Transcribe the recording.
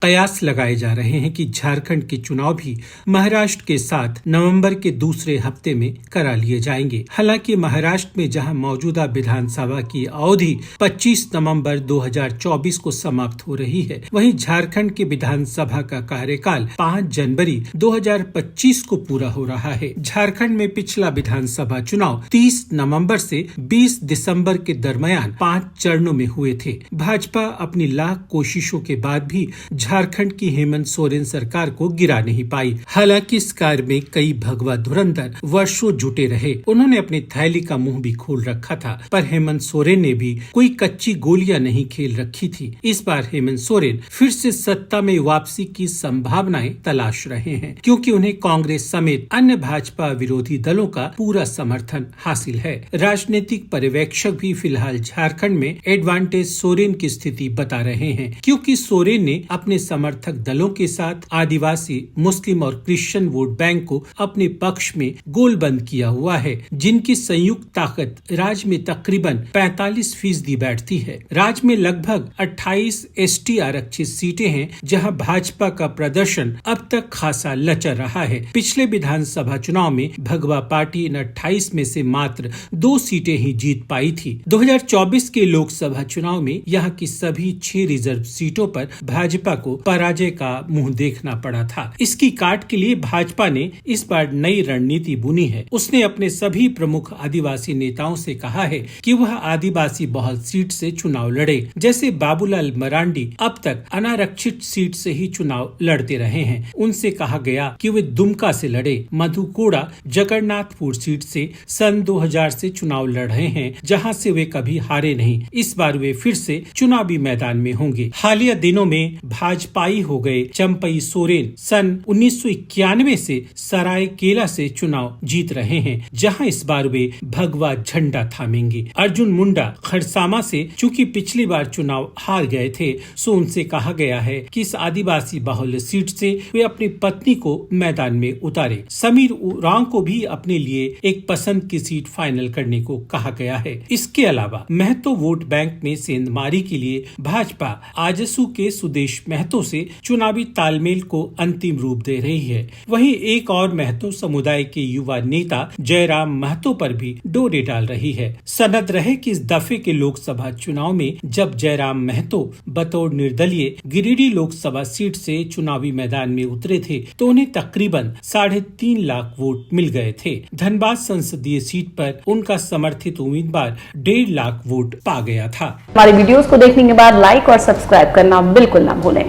कयास लगाए जा रहे हैं कि झारखंड के चुनाव भी महाराष्ट्र के साथ नवंबर के दूसरे हफ्ते में करा लिए जाएंगे। हालांकि महाराष्ट्र में जहां मौजूदा विधानसभा की अवधि 25 नवंबर 2024 को समाप्त हो रही है, वहीं झारखंड के विधानसभा का कार्यकाल 5 जनवरी 2025 को पूरा हो रहा है। झारखंड में पिछला विधानसभा चुनाव 30 नवंबर से 20 दिसंबर के दरमियान 5 चरणों में हुए थे। भाजपा अपनी लाख कोशिशों के बाद भी झारखंड की हेमंत सोरेन सरकार को गिरा नहीं पाई। हालांकि इस कार्य में कई भगवा धुरंधर वर्षों जुटे रहे। उन्होंने अपनी थैली का मुंह भी खोल रखा था, पर हेमंत सोरेन ने भी कोई कच्ची गोलियां नहीं खेल रखी थी। इस बार हेमंत सोरेन फिर से सत्ता में वापसी की संभावनाएं तलाश रहे हैं, क्योंकि उन्हें कांग्रेस समेत अन्य भाजपा विरोधी दलों का पूरा समर्थन हासिल है। राजनीतिक पर्यवेक्षक भी फिलहाल झारखंड में एडवांटेज सोरेन की स्थिति बता रहे हैं, क्योंकि सोरेन ने अपने समर्थक दलों के साथ आदिवासी, मुस्लिम और क्रिश्चियन वोट बैंक को अपने पक्ष में गोलबंद किया हुआ है, जिनकी संयुक्त ताकत राज्य में तकरीबन 45% बैठती है। राज्य में लगभग 28 एसटी आरक्षित सीटें हैं, जहां भाजपा का प्रदर्शन अब तक खासा लचर रहा है। पिछले विधानसभा चुनाव में भगवा पार्टी इन 28 में से मात्र 2 सीटें ही जीत पाई थी। 2024 के लोकसभा चुनाव में यहाँ की सभी 6 रिजर्व सीटों पर भाजपा को पराजय का मुंह देखना पड़ा था। इसकी काट के लिए भाजपा ने इस बार नई रणनीति बुनी है। उसने अपने सभी प्रमुख आदिवासी नेताओं से कहा है कि वह आदिवासी बहुल सीट से चुनाव लड़े। जैसे बाबूलाल मरांडी अब तक अनारक्षित सीट से ही चुनाव लड़ते रहे हैं। उनसे कहा गया कि वे दुमका से लड़े। मधु कोड़ा जगन्नाथपुर सीट से सन 2000 से चुनाव लड़ रहे हैं, जहां से वे कभी हारे नहीं। इस बार वे फिर से चुनावी मैदान में होंगे। हालिया दिनों में भाजपाई हो गए चंपई सोरेन सन 1991 से सरायकेला से चुनाव जीत रहे हैं, जहां इस बार वे भगवा झंडा थामेंगे। अर्जुन मुंडा खरसामा से चूंकि पिछली बार चुनाव हार गए थे, सो उनसे कहा गया है कि इस आदिवासी बाहुल्य सीट से वे अपनी पत्नी को मैदान में उतारे। समीर उरांव को भी अपने लिए एक पसंद की सीट फाइनल करने को कहा गया है। इसके अलावा महतो वोट बैंक में सेंधमारी के लिए भाजपा आजसू के सुदेश महतो से चुनावी तालमेल को अंतिम रूप दे रही है। वहीं एक और महतो समुदाय के युवा नेता जयराम महतो पर भी डोरे डाल रही है। सनद रहे कि इस दफे के लोकसभा चुनाव में जब जयराम महतो बतौर निर्दलीय गिरिडीह लोकसभा सीट से चुनावी मैदान में उतरे थे, तो उन्हें तकरीबन 3.5 लाख वोट मिल गए थे। धनबाद संसदीय सीट पर उनका समर्थित उम्मीदवार 1.5 लाख वोट पा गया था। हमारे वीडियोस को देखने के बाद लाइक और सब्सक्राइब करना बिल्कुल ना भूलें।